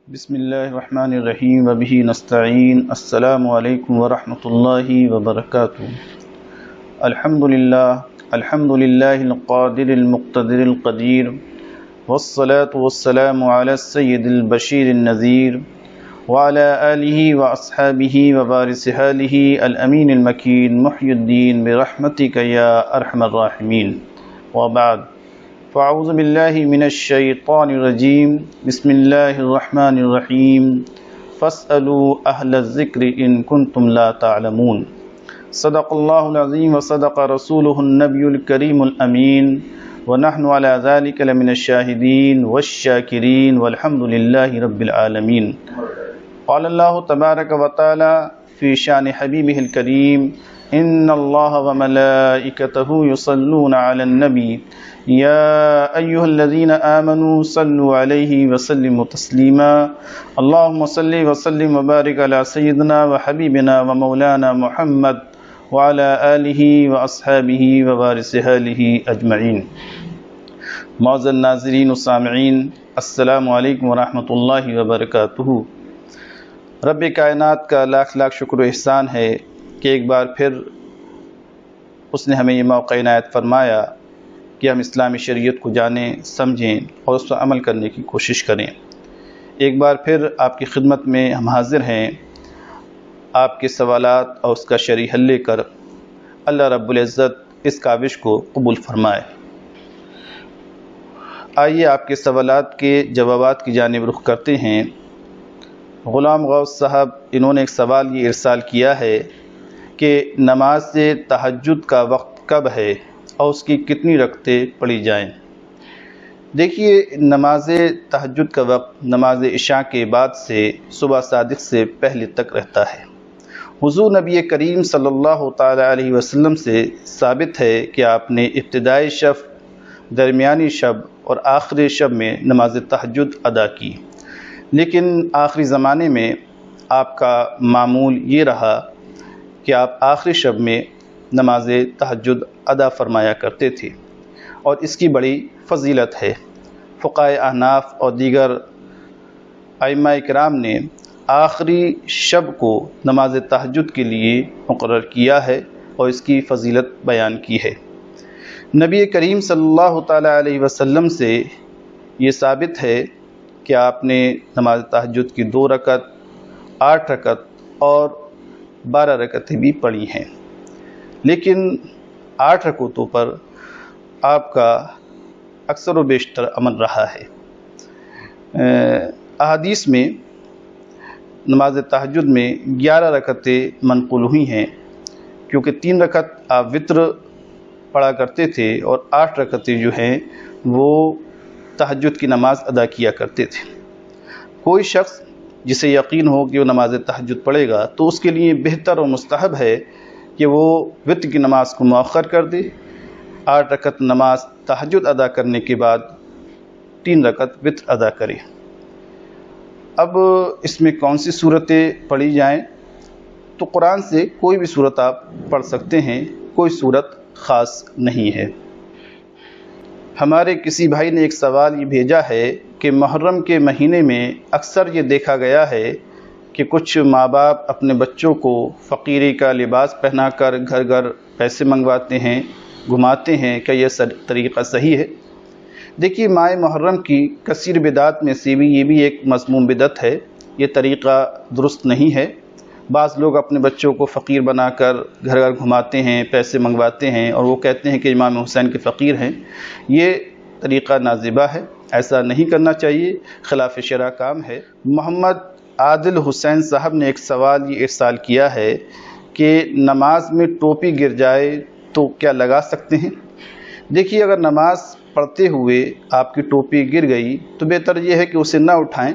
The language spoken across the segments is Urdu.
بسم اللہ الرحمن الرحیم وبہ نستعین السلام علیکم ورحمۃ اللہ وبرکاتہ الحمد للہ القادر المقتدر القدیر والصلاة والسلام علی السید البشیر النذیر وعلى آلہ واصحابہ ووارث آلہ الامین المکین محی الدین برحمتک یا ارحم الراحمین وبعد فاعوذ باللہ من الشیطان الرجیم بسم اللہ الرحمن الرحیم فاسألوا اہل الذکر ان کنتم لا تعلمون صدق اللہ العظیم وصدق رسولہ النبی الکریم الامین ونحن علی ذلک لمن الشاہدین والشاکرین والحمد للہ رب العالمین قال اللہ تبارک وتعالی فی شان حبیبہ الکریم ان اللہ وملائکتہ یصلون علی النبی یا ایہا الذین آمنوا صلوا علیہ وسلموا تسلیما اللہم صل وسلم وبارک علی سیدنا وحبیبنا ومولانا محمد وعلی آلہ واصحابہ ووارث آلہ اجمعین۔ معزز ناظرین و سامعین، السلام علیکم ورحمۃ اللہ وبرکاتہ۔ رب کائنات کا لاکھ لاکھ شکر و احسان ہے کہ ایک بار پھر اس نے ہمیں یہ موقع عنایت فرمایا کہ ہم اسلامی شریعت کو جانیں، سمجھیں اور اس پر عمل کرنے کی کوشش کریں۔ ایک بار پھر آپ کی خدمت میں ہم حاضر ہیں، آپ کے سوالات اور اس کا شرعی حل لے کر۔ اللہ رب العزت اس کاوش کو قبول فرمائے۔ آئیے آپ کے سوالات کے جوابات کی جانب رخ کرتے ہیں۔ غلام غوث صاحب انہوں نے ایک سوال یہ ارسال کیا ہے کہ نماز تہجد کا وقت کب ہے اور اس کی کتنی رکعتیں پڑھی جائیں؟ دیکھیے، نماز تہجد کا وقت نماز عشاء کے بعد سے صبح صادق سے پہلے تک رہتا ہے۔ حضور نبی کریم صلی اللہ تعالی علیہ وسلم سے ثابت ہے کہ آپ نے ابتدائی شب، درمیانی شب اور آخری شب میں نماز تہجد ادا کی، لیکن آخری زمانے میں آپ کا معمول یہ رہا کہ آپ آخری شب میں نماز تہجد ادا فرمایا کرتے تھے، اور اس کی بڑی فضیلت ہے۔ فقہائے احناف اور دیگر ائمہ کرام نے آخری شب کو نماز تہجد کے لیے مقرر کیا ہے اور اس کی فضیلت بیان کی ہے۔ نبی کریم صلی اللہ تعالی علیہ وسلم سے یہ ثابت ہے کہ آپ نے نماز تہجد کی 2 رکعت، 8 رکعت اور 12 رکعتیں بھی پڑھی ہیں، لیکن 8 رکعتوں پر آپ کا اکثر و بیشتر عمل رہا ہے۔ احادیث میں نماز تہجد میں 11 رکعتیں منقول ہوئی ہیں، کیونکہ 3 رکعت آپ وتر پڑھا کرتے تھے اور 8 رکعتیں جو ہیں وہ تہجد کی نماز ادا کیا کرتے تھے۔ کوئی شخص جسے یقین ہو کہ وہ نماز تہجد پڑھے گا تو اس کے لیے بہتر اور مستحب ہے کہ وہ وتر کی نماز کو مؤخر کر دے، 8 رکعت نماز تہجد ادا کرنے کے بعد 3 رکعت وتر ادا کرے۔ اب اس میں کون سی صورتیں پڑھی جائیں؟ تو قرآن سے کوئی بھی صورت آپ پڑھ سکتے ہیں، کوئی صورت خاص نہیں ہے۔ ہمارے کسی بھائی نے ایک سوال یہ بھیجا ہے کہ محرم کے مہینے میں اکثر یہ دیکھا گیا ہے کہ کچھ ماں باپ اپنے بچوں کو فقیری کا لباس پہنا کر گھر گھر پیسے منگواتے ہیں، گھماتے ہیں۔ کیا یہ طریقہ صحیح ہے؟ دیکھیے، ماہ محرم کی کثیر بدعات میں سے بھی یہ بھی ایک مذموم بدعت ہے۔ یہ طریقہ درست نہیں ہے۔ بعض لوگ اپنے بچوں کو فقیر بنا کر گھر گھر گھماتے ہیں، پیسے منگواتے ہیں اور وہ کہتے ہیں کہ امام حسین کے فقیر ہیں۔ یہ طریقہ نازیبہ ہے، ایسا نہیں کرنا چاہیے، خلاف شرع کام ہے۔ محمد عادل حسین صاحب نے ایک سوال یہ ارسال کیا ہے کہ نماز میں ٹوپی گر جائے تو کیا لگا سکتے ہیں؟ دیکھیے، اگر نماز پڑھتے ہوئے آپ کی ٹوپی گر گئی تو بہتر یہ ہے کہ اسے نہ اٹھائیں،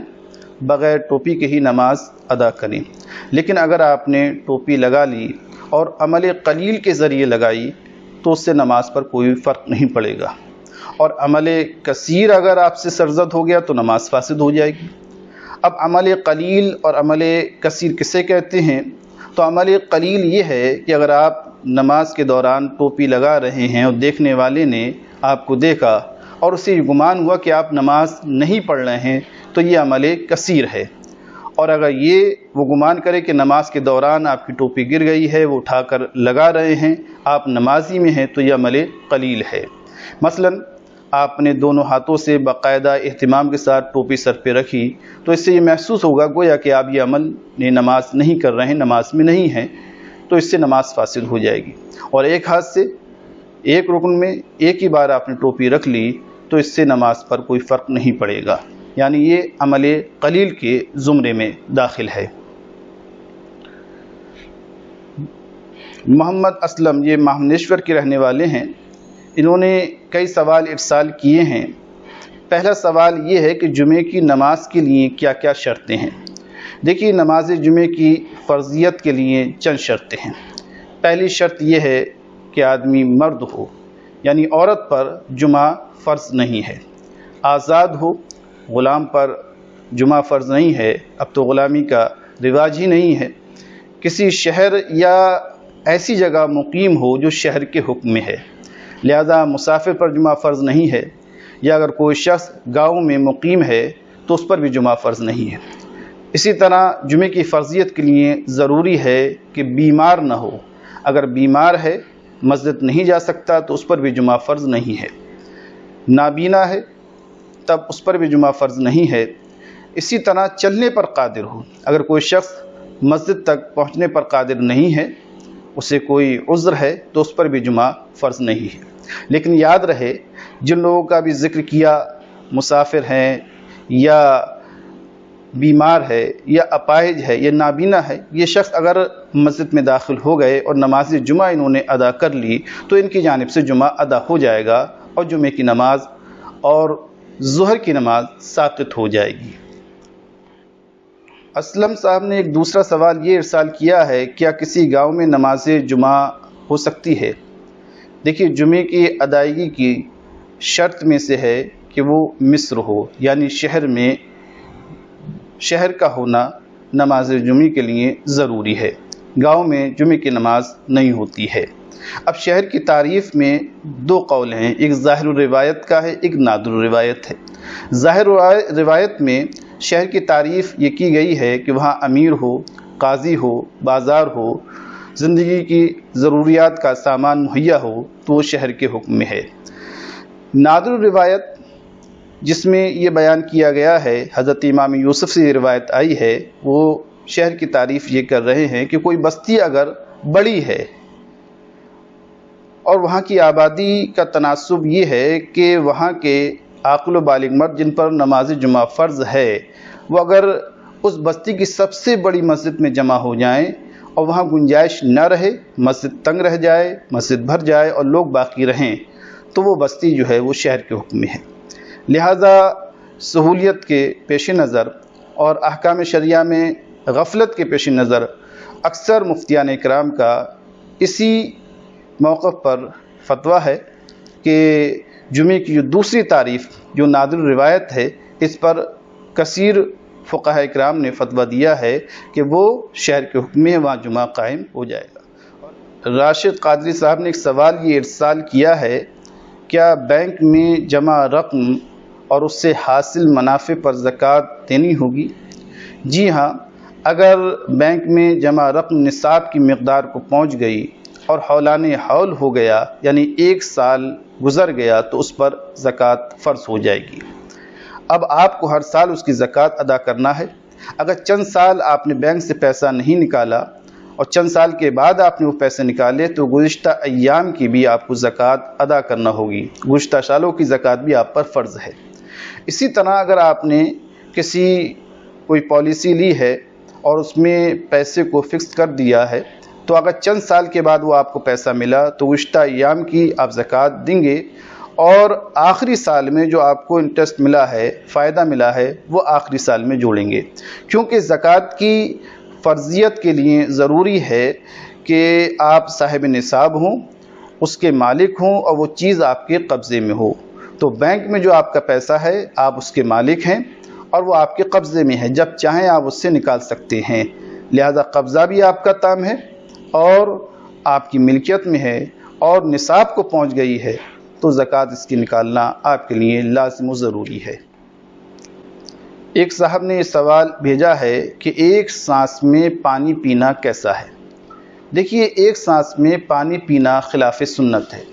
بغیر ٹوپی کے ہی نماز ادا کریں۔ لیکن اگر آپ نے ٹوپی لگا لی اور عمل قلیل کے ذریعے لگائی تو اس سے نماز پر کوئی فرق نہیں پڑے گا، اور عمل کثیر اگر آپ سے سرزد ہو گیا تو نماز فاسد ہو جائے گی۔ اب عمل قلیل اور عمل کثیر کسے کہتے ہیں؟ تو عمل قلیل یہ ہے کہ اگر آپ نماز کے دوران ٹوپی لگا رہے ہیں اور دیکھنے والے نے آپ کو دیکھا اور اسے یہ گمان ہوا کہ آپ نماز نہیں پڑھ رہے ہیں تو یہ عمل کثیر ہے، اور اگر یہ وہ گمان کرے کہ نماز کے دوران آپ کی ٹوپی گر گئی ہے، وہ اٹھا کر لگا رہے ہیں، آپ نمازی میں ہیں، تو یہ عمل قلیل ہے۔ مثلا آپ نے دونوں ہاتھوں سے باقاعدہ اہتمام کے ساتھ ٹوپی سر پہ رکھی تو اس سے یہ محسوس ہوگا گویا کہ آپ یہ عمل نماز نہیں کر رہے ہیں، نماز میں نہیں ہیں، تو اس سے نماز فاسد ہو جائے گی۔ اور ایک ہاتھ سے ایک رکن میں ایک ہی بار آپ نے ٹوپی رکھ لی تو اس سے نماز پر کوئی فرق نہیں پڑے گا، یعنی یہ عمل قلیل کے زمرے میں داخل ہے۔ محمد اسلم، یہ مہانیشور کے رہنے والے ہیں، انہوں نے کئی سوال ارسال کیے ہیں۔ پہلا سوال یہ ہے کہ جمعے کی نماز کے لیے کیا کیا شرطیں ہیں؟ دیکھیے، نماز جمعے کی فرضیت کے لیے چند شرطیں ہیں۔ پہلی شرط یہ ہے کہ آدمی مرد ہو، یعنی عورت پر جمعہ فرض نہیں ہے، آزاد ہو، غلام پر جمعہ فرض نہیں ہے، اب تو غلامی کا رواج ہی نہیں ہے، کسی شہر یا ایسی جگہ مقیم ہو جو شہر کے حکم میں ہے، لہذا مسافر پر جمعہ فرض نہیں ہے، یا اگر کوئی شخص گاؤں میں مقیم ہے تو اس پر بھی جمعہ فرض نہیں ہے۔ اسی طرح جمعے کی فرضیت کے لیے ضروری ہے کہ بیمار نہ ہو، اگر بیمار ہے مسجد نہیں جا سکتا تو اس پر بھی جمعہ فرض نہیں ہے، نابینا ہے تب اس پر بھی جمعہ فرض نہیں ہے۔ اسی طرح چلنے پر قادر ہو، اگر کوئی شخص مسجد تک پہنچنے پر قادر نہیں ہے، اسے کوئی عذر ہے تو اس پر بھی جمعہ فرض نہیں ہے۔ لیکن یاد رہے، جن لوگوں کا بھی ذکر کیا، مسافر ہیں یا بیمار ہے یا اپاہج ہے یا نابینا ہے، یہ شخص اگر مسجد میں داخل ہو گئے اور نماز جمعہ انہوں نے ادا کر لی تو ان کی جانب سے جمعہ ادا ہو جائے گا اور جمعے کی نماز اور ظہر کی نماز ساقط ہو جائے گی۔ اسلم صاحب نے ایک دوسرا سوال یہ ارسال کیا ہے، کیا کسی گاؤں میں نماز جمعہ ہو سکتی ہے؟ دیکھیے، جمعے کی ادائیگی کی شرط میں سے ہے کہ وہ مصر ہو، یعنی شہر کا ہونا نماز جمعے کے لیے ضروری ہے، گاؤں میں جمعے کی نماز نہیں ہوتی ہے۔ اب شہر کی تعریف میں دو قول ہیں، ایک ظاہر الروایت کا ہے، ایک نادر الروایت ہے۔ ظاہر روایت میں شہر کی تعریف یہ کی گئی ہے کہ وہاں امیر ہو، قاضی ہو، بازار ہو، زندگی کی ضروریات کا سامان مہیا ہو تو وہ شہر کے حکم میں ہے۔ نادر الروایت جس میں یہ بیان کیا گیا ہے، حضرت امام یوسف سے یہ روایت آئی ہے، وہ شہر کی تعریف یہ کر رہے ہیں کہ کوئی بستی اگر بڑی ہے اور وہاں کی آبادی کا تناسب یہ ہے کہ وہاں کے عاقل و بالغ مرد جن پر نماز جمعہ فرض ہے، وہ اگر اس بستی کی سب سے بڑی مسجد میں جمع ہو جائیں اور وہاں گنجائش نہ رہے، مسجد تنگ رہ جائے، مسجد بھر جائے اور لوگ باقی رہیں، تو وہ بستی جو ہے وہ شہر کے حکم میں ہے۔ لہذا سہولیت کے پیش نظر اور احکام شریعہ میں غفلت کے پیش نظر اکثر مفتیان اکرام کا اسی موقف پر فتویٰ ہے کہ جمعے کی جو دوسری تعریف جو نادر روایت ہے، اس پر کثیر فقہاء اکرام نے فتویٰ دیا ہے کہ وہ شہر کے حکم میں وہاں جمعہ قائم ہو جائے گا۔ راشد قادری صاحب نے ایک سوال یہ ارسال کیا ہے، کیا بینک میں جمع رقم اور اس سے حاصل منافع پر زکوٰۃ دینی ہوگی؟ جی ہاں، اگر بینک میں جمع رقم نصاب کی مقدار کو پہنچ گئی اور حولان حول ہو گیا، یعنی 1 سال گزر گیا، تو اس پر زکوٰۃ فرض ہو جائے گی۔ اب آپ کو ہر سال اس کی زکوٰۃ ادا کرنا ہے۔ اگر چند سال آپ نے بینک سے پیسہ نہیں نکالا اور چند سال کے بعد آپ نے وہ پیسے نکالے تو گزشتہ ایام کی بھی آپ کو زکوٰۃ ادا کرنا ہوگی، گزشتہ سالوں کی زکوٰۃ بھی آپ پر فرض ہے۔ اسی طرح اگر آپ نے کوئی پالیسی لی ہے اور اس میں پیسے کو فکس کر دیا ہے، تو اگر چند سال کے بعد وہ آپ کو پیسہ ملا تو گزشتہ ایام کی آپ زکوٰۃ دیں گے، اور آخری سال میں جو آپ کو انٹرسٹ ملا ہے، فائدہ ملا ہے، وہ آخری سال میں جوڑیں گے، کیونکہ زکوٰۃ کی فرضیت کے لیے ضروری ہے کہ آپ صاحب نصاب ہوں، اس کے مالک ہوں اور وہ چیز آپ کے قبضے میں ہو۔ تو بینک میں جو آپ کا پیسہ ہے آپ اس کے مالک ہیں اور وہ آپ کے قبضے میں ہے، جب چاہیں آپ اس سے نکال سکتے ہیں، لہذا قبضہ بھی آپ کا تام ہے اور آپ کی ملکیت میں ہے اور نصاب کو پہنچ گئی ہے، تو زکوٰۃ اس کی نکالنا آپ کے لیے لازم و ضروری ہے۔ ایک صاحب نے یہ سوال بھیجا ہے کہ ایک سانس میں پانی پینا کیسا ہے؟ دیکھیے، ایک سانس میں پانی پینا خلاف سنت ہے۔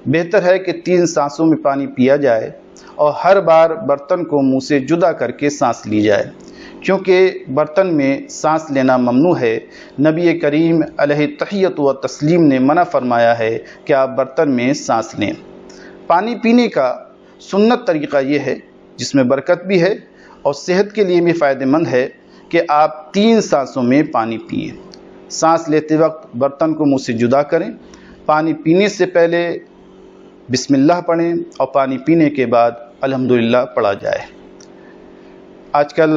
بہتر ہے کہ 3 سانسوں میں پانی پیا جائے اور ہر بار برتن کو منہ سے جدا کر کے سانس لی جائے، کیونکہ برتن میں سانس لینا ممنوع ہے۔ نبی کریم علیہ تحیت و تسلیم نے منع فرمایا ہے کہ آپ برتن میں سانس لیں۔ پانی پینے کا سنت طریقہ یہ ہے، جس میں برکت بھی ہے اور صحت کے لیے بھی فائدہ مند ہے، کہ آپ 3 سانسوں میں پانی پئیں۔ سانس لیتے وقت برتن کو منہ سے جدا کریں، پانی پینے سے پہلے بسم اللہ پڑھیں اور پانی پینے کے بعد الحمدللہ پڑھا جائے۔ آج کل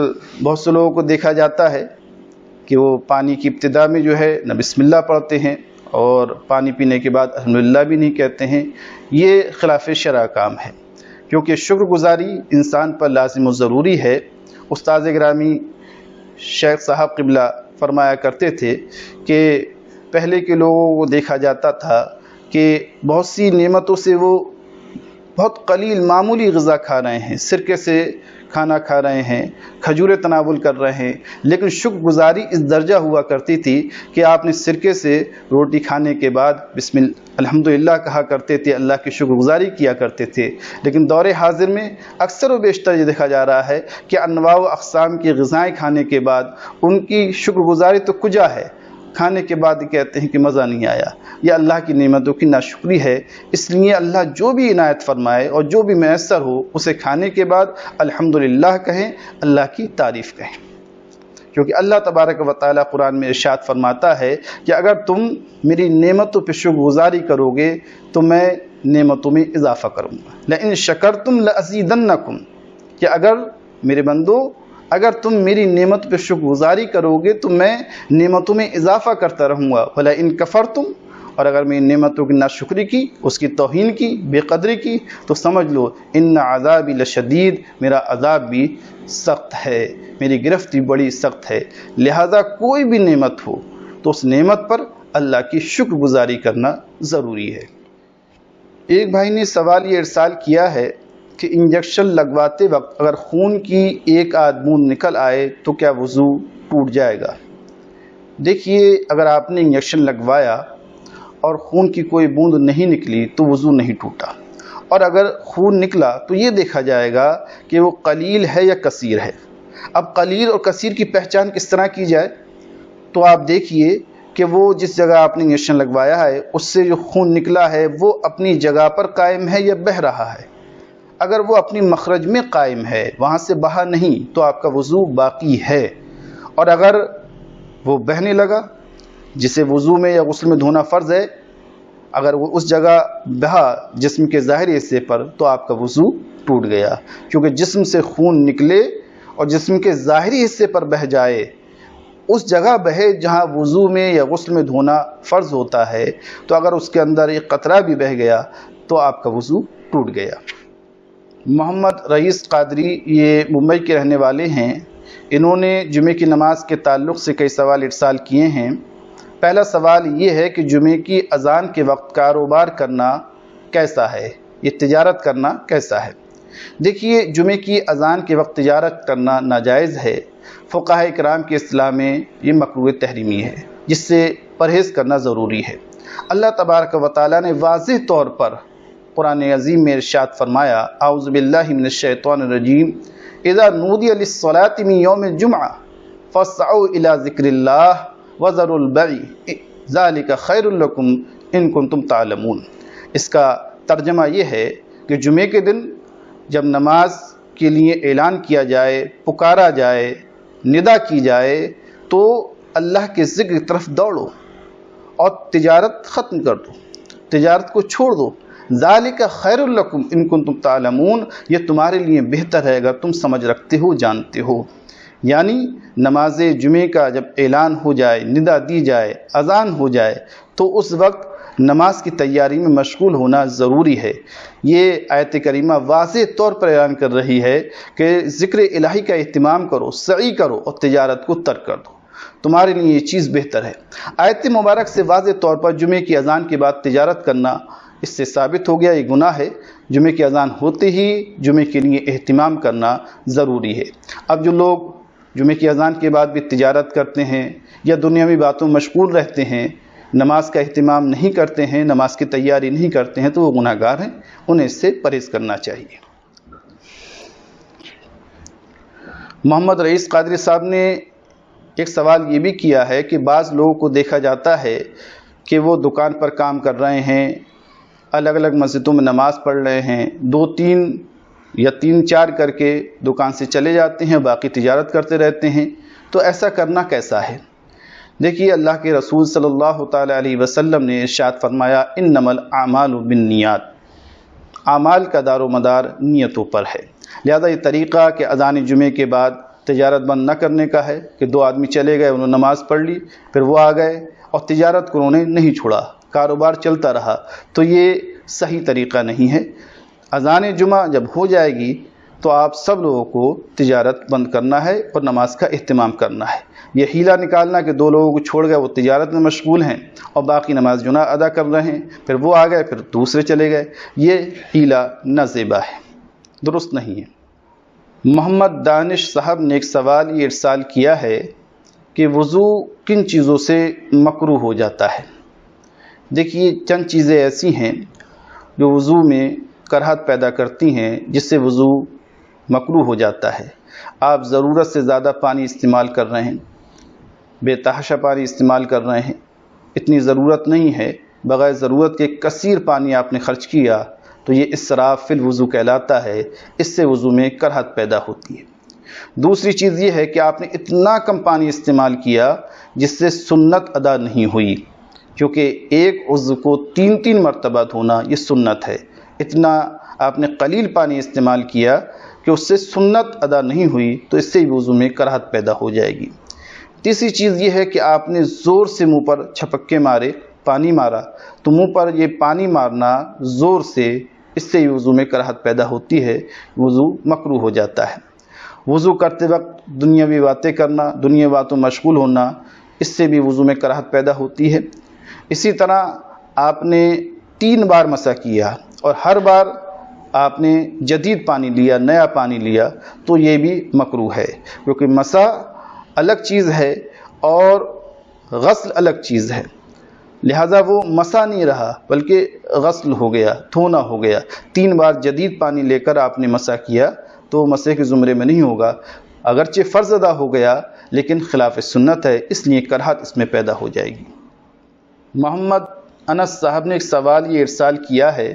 بہت سے لوگوں کو دیکھا جاتا ہے کہ وہ پانی کی ابتدا میں جو ہے نہ بسم اللہ پڑھتے ہیں اور پانی پینے کے بعد الحمدللہ بھی نہیں کہتے ہیں۔ یہ خلاف شرع کام ہے، کیونکہ شکر گزاری انسان پر لازم و ضروری ہے۔ استاد گرامی شیخ صاحب قبلہ فرمایا کرتے تھے کہ پہلے کے لوگوں کو دیکھا جاتا تھا کہ بہت سی نعمتوں سے وہ بہت قلیل معمولی غذا کھا رہے ہیں، سرکے سے کھانا کھا رہے ہیں، کھجوریں تناول کر رہے ہیں، لیکن شکر گزاری اس درجہ ہوا کرتی تھی کہ آپ نے سرکے سے روٹی کھانے کے بعد الحمدللہ کہا کرتے تھے، اللہ کی شکر گزاری کیا کرتے تھے۔ لیکن دور حاضر میں اکثر و بیشتر یہ دیکھا جا رہا ہے کہ انواع و اقسام کی غذائیں کھانے کے بعد ان کی شکر گزاری تو کجا ہے، کھانے کے بعد کہتے ہیں کہ مزہ نہیں آیا۔ یہ اللہ کی نعمتوں کی ناشکری ہے۔ اس لیے اللہ جو بھی عنایت فرمائے اور جو بھی میسر ہو، اسے کھانے کے بعد الحمدللہ کہیں، اللہ کی تعریف کہیں، کیونکہ اللہ تبارک و تعالیٰ قرآن میں ارشاد فرماتا ہے کہ اگر تم میری نعمتوں پہ شکر گزاری کرو گے تو میں نعمتوں میں اضافہ کروں گا۔ لئن شکرتم لأزیدنکم، کہ اگر میرے بندو اگر تم میری نعمت پہ شکر گزاری کرو گے تو میں نعمتوں میں اضافہ کرتا رہوں گا۔ وَلَئِن کَفَرْتُمْ، اور اگر میری نعمتوں کی ناشکری کی، اس کی توہین کی، بے قدری کی، تو سمجھ لو ان عذابی لشدید، میرا عذاب بھی سخت ہے، میری گرفتی بڑی سخت ہے۔ لہذا کوئی بھی نعمت ہو تو اس نعمت پر اللہ کی شکر گزاری کرنا ضروری ہے۔ ایک بھائی نے سوال یہ ارسال کیا ہے کہ انجیکشن لگواتے وقت اگر خون کی ایک آدھ بوند نکل آئے تو کیا وضو ٹوٹ جائے گا؟ دیکھیے، اگر آپ نے انجیکشن لگوایا اور خون کی کوئی بوند نہیں نکلی تو وضو نہیں ٹوٹا، اور اگر خون نکلا تو یہ دیکھا جائے گا کہ وہ قلیل ہے یا کثیر ہے۔ اب قلیل اور کثیر کی پہچان کس طرح کی جائے؟ تو آپ دیکھیے کہ وہ جس جگہ آپ نے انجیکشن لگوایا ہے اس سے جو خون نکلا ہے وہ اپنی جگہ پر قائم ہے یا بہہ رہا ہے۔ اگر وہ اپنی مخرج میں قائم ہے، وہاں سے بہا نہیں، تو آپ کا وضو باقی ہے۔ اور اگر وہ بہنے لگا، جسے وضو میں یا غسل میں دھونا فرض ہے، اگر وہ اس جگہ بہا جسم کے ظاہری حصے پر، تو آپ کا وضو ٹوٹ گیا، کیونکہ جسم سے خون نکلے اور جسم کے ظاہری حصے پر بہہ جائے، اس جگہ بہے جہاں وضو میں یا غسل میں دھونا فرض ہوتا ہے، تو اگر اس کے اندر ایک قطرہ بھی بہہ گیا تو آپ کا وضو ٹوٹ گیا۔ محمد رئیس قادری یہ ممبئی کے رہنے والے ہیں۔ انہوں نے جمعے کی نماز کے تعلق سے کئی سوال ارسال کیے ہیں۔ پہلا سوال یہ ہے کہ جمعے کی اذان کے وقت کاروبار کرنا کیسا ہے، یہ تجارت کرنا کیسا ہے؟ دیکھیے، جمعے کی اذان کے وقت تجارت کرنا ناجائز ہے۔ فقہاء کرام کی اصطلاح میں یہ مکروہ تحریمی ہے، جس سے پرہیز کرنا ضروری ہے۔ اللہ تبارک و تعالیٰ نے واضح طور پر قرآن عظیم میں ارشاد فرمایا، اعوذ باللہ من الشیطان الرجیم، اذا نودی للصلاة من یوم الجمعہ فاسعوا الی ذکر اللہ وذروا البیع ذلک خیر لکم ان کنتم تعلمون۔ اس کا ترجمہ یہ ہے کہ جمعے کے دن جب نماز کے لیے اعلان کیا جائے، پکارا جائے، ندا کی جائے، تو اللہ کے ذکر کی طرف دوڑو اور تجارت ختم کر دو، تجارت کو چھوڑ دو۔ ذالک خیر لکم ان کنتم تعلمون، یہ تمہارے لیے بہتر ہے اگر تم سمجھ رکھتے ہو، جانتے ہو۔ یعنی نماز جمعے کا جب اعلان ہو جائے، ندا دی جائے، اذان ہو جائے، تو اس وقت نماز کی تیاری میں مشغول ہونا ضروری ہے۔ یہ آیت کریمہ واضح طور پر اعلان کر رہی ہے کہ ذکر الہی کا اہتمام کرو، سعی کرو اور تجارت کو ترک کر دو، تمہارے لیے یہ چیز بہتر ہے۔ آیت مبارک سے واضح طور پر جمعے کی اذان کے بعد تجارت کرنا اس سے ثابت ہو گیا یہ گناہ ہے۔ جمعے کی اذان ہوتے ہی جمعے کے لیے اہتمام کرنا ضروری ہے۔ اب جو لوگ جمعے کی اذان کے بعد بھی تجارت کرتے ہیں یا دنیاوی باتوں میں مشغول رہتے ہیں، نماز کا اہتمام نہیں کرتے ہیں، نماز کی تیاری نہیں کرتے ہیں، تو وہ گناہ گار ہیں، انہیں اس سے پرہیز کرنا چاہیے۔ محمد رئیس قادری صاحب نے ایک سوال یہ بھی کیا ہے کہ بعض لوگوں کو دیکھا جاتا ہے کہ وہ دکان پر کام کر رہے ہیں، الگ الگ مسجدوں میں نماز پڑھ رہے ہیں، 2-3 یا 3-4 کر کے دکان سے چلے جاتے ہیں، باقی تجارت کرتے رہتے ہیں، تو ایسا کرنا کیسا ہے؟ دیکھیے، اللہ کے رسول صلی اللہ تعالی علیہ وسلم نے ارشاد فرمایا، انما الاعمال بالنیات، اعمال کا دار و مدار نیتوں پر ہے۔ لہذا یہ طریقہ کہ اذان جمعے کے بعد تجارت بند نہ کرنے کا ہے کہ 2 آدمی چلے گئے، انہوں نے نماز پڑھ لی، پھر وہ آ گئے اور تجارت کو انہوں نے نہیں چھوڑا، کاروبار چلتا رہا، تو یہ صحیح طریقہ نہیں ہے۔ اذان جمعہ جب ہو جائے گی تو آپ سب لوگوں کو تجارت بند کرنا ہے اور نماز کا اہتمام کرنا ہے۔ یہ حیلہ نکالنا کہ 2 لوگوں کو چھوڑ گئے، وہ تجارت میں مشغول ہیں اور باقی نماز جمعہ ادا کر رہے ہیں، پھر وہ آ گئے، پھر دوسرے چلے گئے، یہ حیلہ نازیبا ہے، درست نہیں ہے۔ محمد دانش صاحب نے ایک سوال یہ ارسال کیا ہے کہ وضو کن چیزوں سے مکروہ ہو جاتا ہے؟ دیکھیے، چند چیزیں ایسی ہیں جو وضو میں کراہت پیدا کرتی ہیں، جس سے وضو مکروہ ہو جاتا ہے۔ آپ ضرورت سے زیادہ پانی استعمال کر رہے ہیں، بے تحاشا پانی استعمال کر رہے ہیں، اتنی ضرورت نہیں ہے، بغیر ضرورت کے کثیر پانی آپ نے خرچ کیا، تو یہ اسراف فی الوضو کہلاتا ہے، اس سے وضو میں کراہت پیدا ہوتی ہے۔ دوسری چیز یہ ہے کہ آپ نے اتنا کم پانی استعمال کیا جس سے سنت ادا نہیں ہوئی، کیونکہ ایک عضو کو 3 مرتبہ دھونا یہ سنت ہے، اتنا آپ نے قلیل پانی استعمال کیا کہ اس سے سنت ادا نہیں ہوئی، تو اس سے وضو میں کراہت پیدا ہو جائے گی۔ تیسری چیز یہ ہے کہ آپ نے زور سے منہ پر چھپکے مارے، پانی مارا، تو منہ پر یہ پانی مارنا زور سے، اس سے وضو میں کراہت پیدا ہوتی ہے، وضو مکروہ ہو جاتا ہے۔ وضو کرتے وقت دنیاوی باتیں کرنا، دنیاوی باتوں میں مشغول ہونا، اس سے بھی وضو میں کراہت پیدا ہوتی ہے۔ اسی طرح آپ نے 3 بار مسح کیا اور ہر بار آپ نے جدید پانی لیا، نیا پانی لیا، تو یہ بھی مکروہ ہے، کیونکہ مسح الگ چیز ہے اور غسل الگ چیز ہے، لہذا وہ مسح نہیں رہا بلکہ غسل ہو گیا، دھونا ہو گیا۔ 3 بار جدید پانی لے کر آپ نے مسح کیا تو مسح کے زمرے میں نہیں ہوگا، اگرچہ فرض ادا ہو گیا لیکن خلاف سنت ہے، اس لیے کراہت اس میں پیدا ہو جائے گی۔ محمد انس صاحب نے ایک سوال یہ ارسال کیا ہے،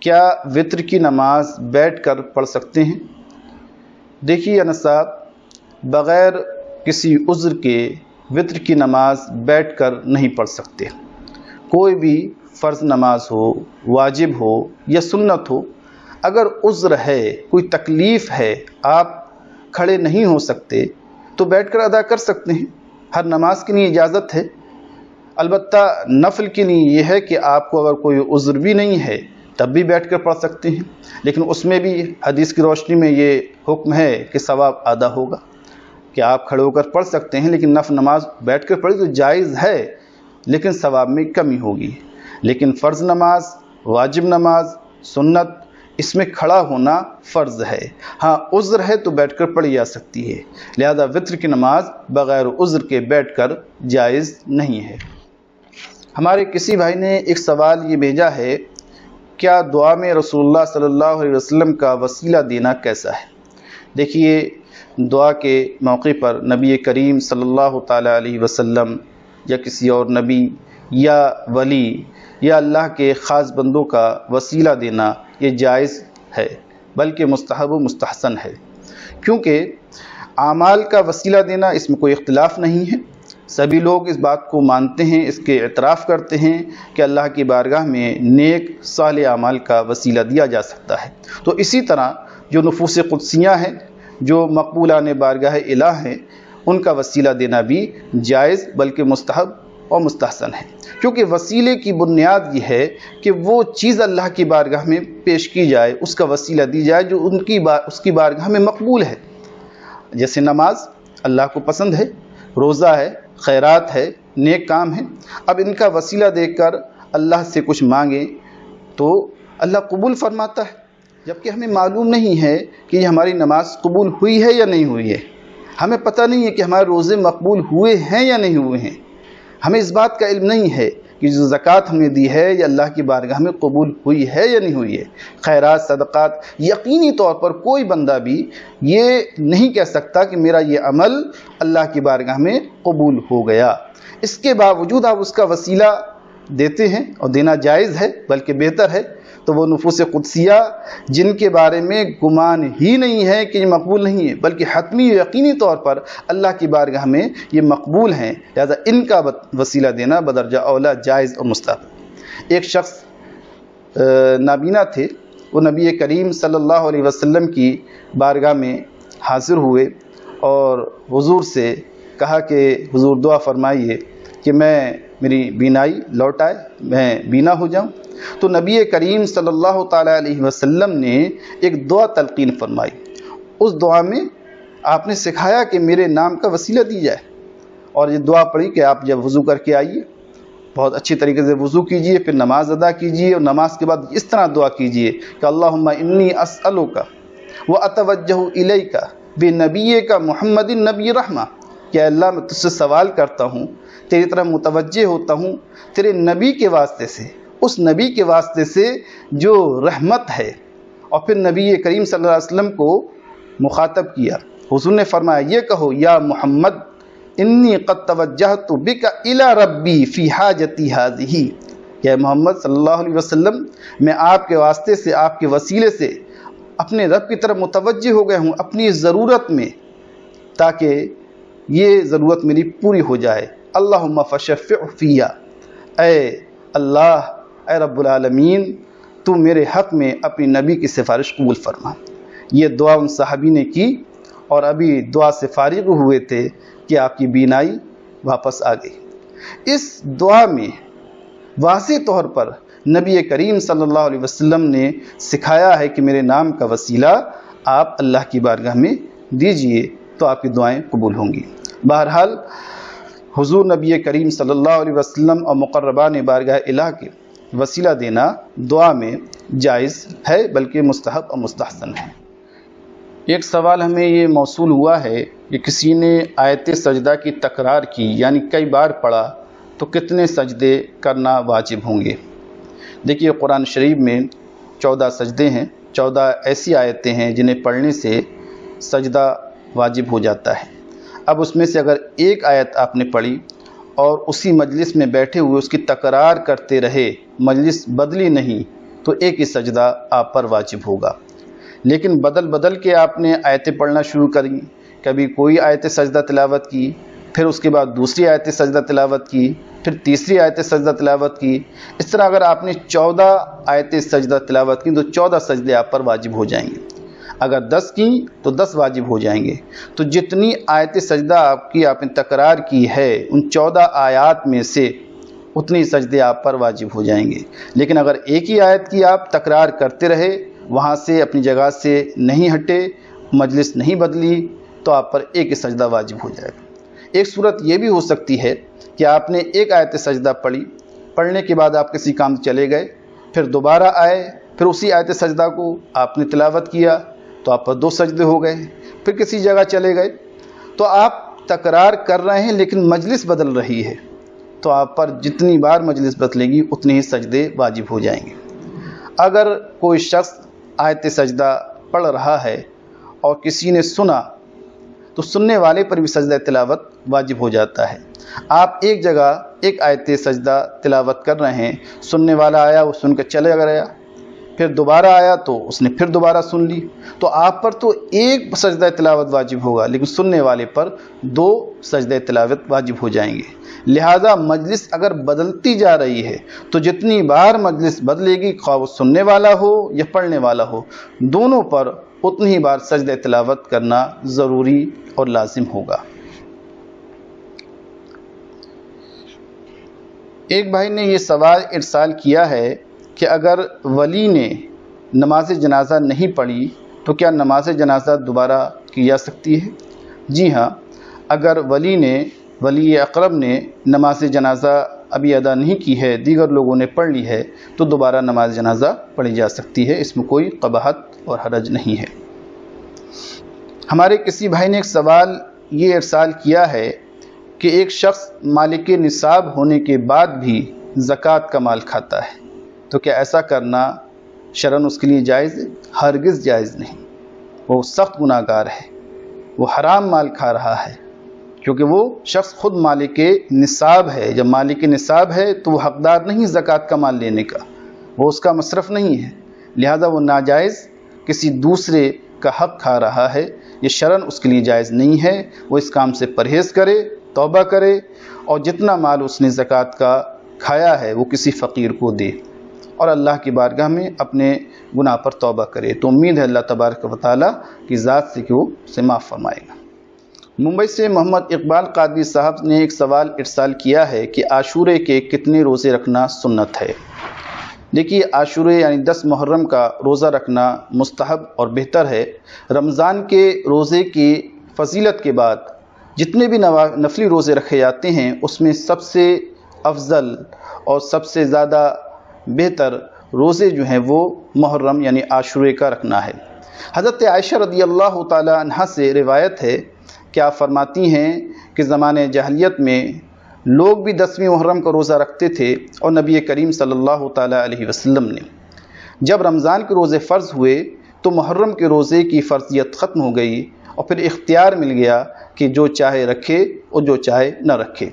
کیا وتر کی نماز بیٹھ کر پڑھ سکتے ہیں؟ دیکھیے انس صاحب، بغیر کسی عذر کے وتر کی نماز بیٹھ کر نہیں پڑھ سکتے۔ کوئی بھی فرض نماز ہو، واجب ہو یا سنت ہو، اگر عذر ہے، کوئی تکلیف ہے، آپ کھڑے نہیں ہو سکتے، تو بیٹھ کر ادا کر سکتے ہیں۔ ہر نماز کے لیے اجازت ہے، البتہ نفل کے لیے یہ ہے کہ آپ کو اگر کوئی عذر بھی نہیں ہے تب بھی بیٹھ کر پڑھ سکتے ہیں، لیکن اس میں بھی حدیث کی روشنی میں یہ حکم ہے کہ ثواب آدھا ہوگا، کہ آپ کھڑے ہو کر پڑھ سکتے ہیں، لیکن نفل نماز بیٹھ کر پڑھی تو جائز ہے، لیکن ثواب میں کمی ہوگی۔ لیکن فرض نماز، واجب نماز، سنت، اس میں کھڑا ہونا فرض ہے۔ ہاں عذر ہے تو بیٹھ کر پڑھی جا سکتی ہے، لہذا وتر کی نماز بغیر عذر کے بیٹھ کر جائز نہیں ہے۔ ہمارے کسی بھائی نے ایک سوال یہ بھیجا ہے، کیا دعا میں رسول اللہ صلی اللہ علیہ وسلم کا وسیلہ دینا کیسا ہے؟ دیکھیے، دعا کے موقع پر نبی کریم صلی اللہ تعالی علیہ وسلم یا کسی اور نبی یا ولی یا اللہ کے خاص بندوں کا وسیلہ دینا یہ جائز ہے، بلکہ مستحب و مستحسن ہے، کیونکہ اعمال کا وسیلہ دینا اس میں کوئی اختلاف نہیں ہے، سبھی لوگ اس بات کو مانتے ہیں، اس کے اعتراف کرتے ہیں کہ اللہ کی بارگاہ میں نیک صالح اعمال کا وسیلہ دیا جا سکتا ہے۔ تو اسی طرح جو نفوس قدسیاں ہیں، جو مقبولان بارگاہ الہ ہیں، ان کا وسیلہ دینا بھی جائز بلکہ مستحب اور مستحسن ہے، کیونکہ وسیلے کی بنیاد یہ ہے کہ وہ چیز اللہ کی بارگاہ میں پیش کی جائے، اس کا وسیلہ دی جائے جو اس کی بارگاہ میں مقبول ہے۔ جیسے نماز اللہ کو پسند ہے، روزہ ہے، خیرات ہے، نیک کام ہے، اب ان کا وسیلہ دے کر اللہ سے کچھ مانگیں تو اللہ قبول فرماتا ہے، جبکہ ہمیں معلوم نہیں ہے کہ یہ ہماری نماز قبول ہوئی ہے یا نہیں ہوئی ہے، ہمیں پتہ نہیں ہے کہ ہمارے روزے مقبول ہوئے ہیں یا نہیں ہوئے ہیں، ہمیں اس بات کا علم نہیں ہے کہ جو زکوٰۃ ہم نے دی ہے یہ اللہ کی بارگاہ میں قبول ہوئی ہے یا نہیں ہوئی ہے۔ خیرات، صدقات، یقینی طور پر کوئی بندہ بھی یہ نہیں کہہ سکتا کہ میرا یہ عمل اللہ کی بارگاہ میں قبول ہو گیا۔ اس کے باوجود آپ اس کا وسیلہ دیتے ہیں، اور دینا جائز ہے بلکہ بہتر ہے، تو وہ نفوس قدسیہ جن کے بارے میں گمان ہی نہیں ہے کہ یہ مقبول نہیں ہے بلکہ حتمی یقینی طور پر اللہ کی بارگاہ میں یہ مقبول ہیں، لہذا ان کا وسیلہ دینا بدرجہ اولا جائز اور مستحب۔ ایک شخص نابینا تھے، وہ نبی کریم صلی اللہ علیہ وسلم کی بارگاہ میں حاضر ہوئے اور حضور سے کہا کہ حضور دعا فرمائیے کہ میری بینائی لوٹ آئے، میں بینا ہو جاؤں۔ تو نبی کریم صلی اللہ تعالیٰ علیہ وسلم نے ایک دعا تلقین فرمائی۔ اس دعا میں آپ نے سکھایا کہ میرے نام کا وسیلہ دی جائے، اور یہ دعا پڑھی کہ آپ جب وضو کر کے آئیے بہت اچھی طریقے سے وضو کیجئے، پھر نماز ادا کیجئے، اور نماز کے بعد اس طرح دعا کیجئے کہ اللہم انی اسألک واتوجہ الیک بنبیک محمد النبی رحمہ، کہ اللہ میں تجھ سے سوال کرتا ہوں، تیری طرف متوجہ ہوتا ہوں تیرے نبی کے واسطے سے، اس نبی کے واسطے سے جو رحمت ہے۔ اور پھر نبی کریم صلی اللہ علیہ وسلم کو مخاطب کیا، حضور نے فرمایا یہ کہو یا محمد انی قد توجہت بک الی ربی فی حاجتی ہذہ، کہ محمد صلی اللہ علیہ وسلم میں آپ کے واسطے سے، آپ کے وسیلے سے اپنے رب کی طرف متوجہ ہو گیا ہوں اپنی ضرورت میں، تاکہ یہ ضرورت میری پوری ہو جائے۔ اللہم فشفع فیہ، اے اللہ، اے رب العالمین، تو میرے حق میں اپنی نبی کی سفارش قبول فرما۔ یہ دعا ان صحابی نے کی، اور ابھی دعا سے فارغ ہوئے تھے کہ آپ کی بینائی واپس آ گئی۔ اس دعا میں واضح طور پر نبی کریم صلی اللہ علیہ وسلم نے سکھایا ہے کہ میرے نام کا وسیلہ آپ اللہ کی بارگاہ میں دیجئے تو آپ کی دعائیں قبول ہوں گی۔ بہرحال حضور نبی کریم صلی اللہ علیہ وسلم اور مقربان بارگاہ الہ کے وسیلہ دینا دعا میں جائز ہے بلکہ مستحب اور مستحسن ہے۔ ایک سوال ہمیں یہ موصول ہوا ہے کہ کسی نے آیت سجدہ کی تکرار کی، یعنی کئی بار پڑھا، تو کتنے سجدے کرنا واجب ہوں گے؟ دیکھیے قرآن شریف میں 14 سجدے ہیں، 14 ایسی آیتیں ہیں جنہیں پڑھنے سے سجدہ واجب ہو جاتا ہے۔ اب اس میں سے اگر ایک آیت آپ نے پڑھی اور اسی مجلس میں بیٹھے ہوئے اس کی تکرار کرتے رہے، مجلس بدلی نہیں، تو ایک ہی سجدہ آپ پر واجب ہوگا۔ لیکن بدل کے آپ نے آیتیں پڑھنا شروع کریں، کبھی کوئی آیت سجدہ تلاوت کی، پھر اس کے بعد دوسری آیت سجدہ تلاوت کی، پھر تیسری آیت سجدہ تلاوت کی، اس طرح اگر آپ نے 14 آیت سجدہ تلاوت کی تو 14 سجدے آپ پر واجب ہو جائیں گے۔ اگر 10 کی تو 10 واجب ہو جائیں گے۔ تو جتنی آیت سجدہ آپ نے تکرار کی ہے ان 14 آیات میں سے اتنی سجدے آپ پر واجب ہو جائیں گے۔ لیکن اگر ایک ہی آیت کی آپ تکرار کرتے رہے، وہاں سے اپنی جگہ سے نہیں ہٹے، مجلس نہیں بدلی، تو آپ پر ایک ہی سجدہ واجب ہو جائے گا۔ ایک صورت یہ بھی ہو سکتی ہے کہ آپ نے ایک آیت سجدہ پڑھی، پڑھنے کے بعد آپ کسی کام چلے گئے، پھر دوبارہ آئے، پھر اسی آیت سجدہ کو آپ نے تلاوت کیا تو آپ پر 2 سجدے ہو گئے، پھر کسی جگہ چلے گئے، تو آپ تکرار کر رہے ہیں لیکن مجلس بدل رہی ہے، تو آپ پر جتنی بار مجلس بدلے گی اتنے ہی سجدے واجب ہو جائیں گے۔ اگر کوئی شخص آیت سجدہ پڑھ رہا ہے اور کسی نے سنا تو سننے والے پر بھی سجدہ تلاوت واجب ہو جاتا ہے۔ آپ ایک جگہ ایک آیت سجدہ تلاوت کر رہے ہیں، سننے والا آیا، وہ سن کے چلے گیا، پھر دوبارہ آیا تو اس نے پھر دوبارہ سن لی، تو آپ پر تو ایک سجدہ تلاوت واجب ہوگا لیکن سننے والے پر 2 سجدہ تلاوت واجب ہو جائیں گے۔ لہذا مجلس اگر بدلتی جا رہی ہے تو جتنی بار مجلس بدلے گی، خواہ وہ سننے والا ہو یا پڑھنے والا ہو، دونوں پر اتنی ہی بار سجدہ تلاوت کرنا ضروری اور لازم ہوگا۔ ایک بھائی نے یہ سوال ارسال کیا ہے کہ اگر ولی نے نماز جنازہ نہیں پڑھی تو کیا نماز جنازہ دوبارہ کی جا سکتی ہے؟ جی ہاں، اگر ولی اقرب نے نماز جنازہ ابھی ادا نہیں کی ہے، دیگر لوگوں نے پڑھ لی ہے، تو دوبارہ نماز جنازہ پڑھی جا سکتی ہے، اس میں کوئی قباحت اور حرج نہیں ہے۔ ہمارے کسی بھائی نے ایک سوال یہ ارسال کیا ہے کہ ایک شخص مالک نصاب ہونے کے بعد بھی زکوٰۃ کا مال کھاتا ہے، تو کیا ایسا کرنا شرعاً اس کے لیے جائز ہے؟ ہرگز جائز نہیں، وہ سخت گناہ گار ہے، وہ حرام مال کھا رہا ہے، کیونکہ وہ شخص خود مالک نصاب ہے۔ جب مالک نصاب ہے تو وہ حقدار نہیں زکوٰۃ کا مال لینے کا، وہ اس کا مصرف نہیں ہے، لہذا وہ ناجائز کسی دوسرے کا حق کھا رہا ہے، یہ شرعاً اس کے لیے جائز نہیں ہے۔ وہ اس کام سے پرہیز کرے، توبہ کرے، اور جتنا مال اس نے زکوٰۃ کا کھایا ہے وہ کسی فقیر کو دے، اور اللہ کی بارگاہ میں اپنے گناہ پر توبہ کرے، تو امید ہے اللہ تبارک و تعالیٰ کی ذات سے کہ وہ اسے معاف فرمائے گا۔ ممبئی سے محمد اقبال قادری صاحب نے ایک سوال ارسال کیا ہے کہ عاشورے کے کتنے روزے رکھنا سنت ہے؟ دیکھیے، عاشورے یعنی 10 محرم کا روزہ رکھنا مستحب اور بہتر ہے۔ رمضان کے روزے کی فضیلت کے بعد جتنے بھی نفلی روزے رکھے جاتے ہیں اس میں سب سے افضل اور سب سے زیادہ بہتر روزے جو ہیں وہ محرم یعنی عاشورے کا رکھنا ہے۔ حضرت عائشہ رضی اللہ تعالی عنہا سے روایت ہے کہ آپ فرماتی ہیں کہ زمانے جاہلیت میں لوگ بھی 10ویں محرم کا روزہ رکھتے تھے، اور نبی کریم صلی اللہ تعالی علیہ وسلم نے جب رمضان کے روزے فرض ہوئے تو محرم کے روزے کی فرضیت ختم ہو گئی، اور پھر اختیار مل گیا کہ جو چاہے رکھے اور جو چاہے نہ رکھے۔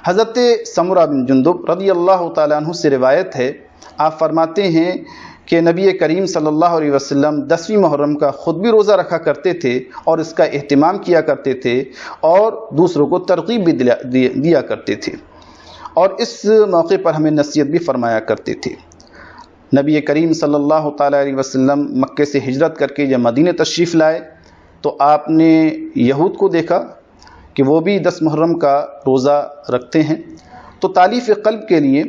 حضرت سمرہ بن جندب رضی اللہ تعالیٰ عنہ سے روایت ہے، آپ فرماتے ہیں کہ نبی کریم صلی اللہ علیہ وسلم 10ویں محرم کا خود بھی روزہ رکھا کرتے تھے اور اس کا اہتمام کیا کرتے تھے، اور دوسروں کو ترغیب بھی دیا کرتے تھے، اور اس موقع پر ہمیں نصیحت بھی فرمایا کرتے تھے۔ نبی کریم صلی اللہ تعالیٰ علیہ وسلم مکے سے ہجرت کر کے جب مدینہ تشریف لائے تو آپ نے یہود کو دیکھا کہ وہ بھی 10 محرم کا روزہ رکھتے ہیں، تو تالیف قلب کے لیے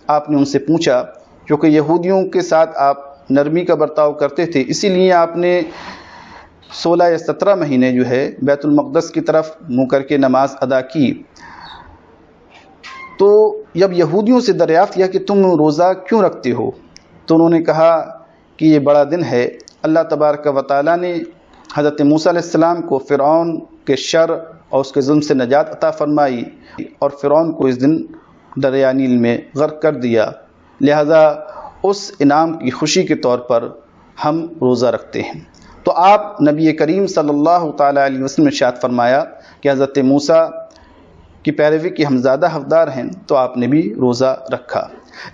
آپ نے ان سے پوچھا، کیونکہ یہودیوں کے ساتھ آپ نرمی کا برتاؤ کرتے تھے، اسی لیے آپ نے 16 یا 17 مہینے جو ہے بیت المقدس کی طرف منہ کر کے نماز ادا کی۔ تو جب یہودیوں سے دریافت کیا کہ تم روزہ کیوں رکھتے ہو، تو انہوں نے کہا کہ یہ بڑا دن ہے، اللہ تبارک و تعالیٰ نے حضرت موسیٰ علیہ السلام کو فرعون کے شر اور اس کے ظلم سے نجات عطا فرمائی، اور فرعون کو اس دن دریا نیل میں غرق کر دیا، لہذا اس انعام کی خوشی کے طور پر ہم روزہ رکھتے ہیں۔ تو آپ نبی کریم صلی اللہ تعالیٰ علیہ وسلم نے ارشاد فرمایا کہ حضرت موسیٰ کی پیروی کے ہم زیادہ حقدار ہیں، تو آپ نے بھی روزہ رکھا۔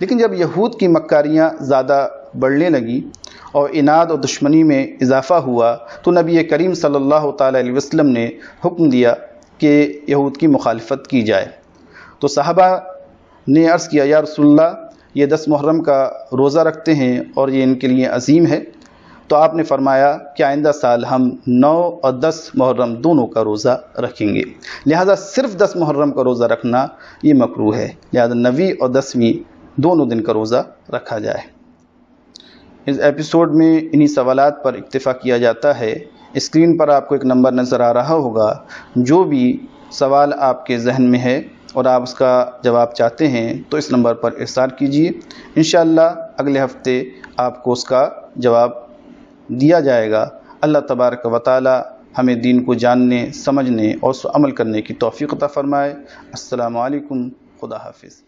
لیکن جب یہود کی مکاریاں زیادہ بڑھنے لگیں اور عناد اور دشمنی میں اضافہ ہوا تو نبی کریم صلی اللہ تعالیٰ علیہ وسلم نے حکم دیا کہ یہود کی مخالفت کی جائے۔ تو صحابہ نے عرض کیا، یا رسول اللہ، یہ 10 محرم کا روزہ رکھتے ہیں اور یہ ان کے لیے عظیم ہے، تو آپ نے فرمایا کہ آئندہ سال ہم 9 اور 10 محرم دونوں کا روزہ رکھیں گے، لہذا صرف 10 محرم کا روزہ رکھنا یہ مکروہ ہے، لہذا 9ویں اور 10ویں دونوں دن کا روزہ رکھا جائے۔ اس ایپیسوڈ میں انہی سوالات پر اکتفا کیا جاتا ہے۔ اسکرین پر آپ کو ایک نمبر نظر آ رہا ہوگا، جو بھی سوال آپ کے ذہن میں ہے اور آپ اس کا جواب چاہتے ہیں تو اس نمبر پر ارسال کیجیے، انشاءاللہ اگلے ہفتے آپ کو اس کا جواب دیا جائے گا۔ اللہ تبارک و تعالی ہمیں دین کو جاننے، سمجھنے اور اس پر عمل کرنے کی توفیق عطا فرمائے۔ السلام علیکم، خدا حافظ۔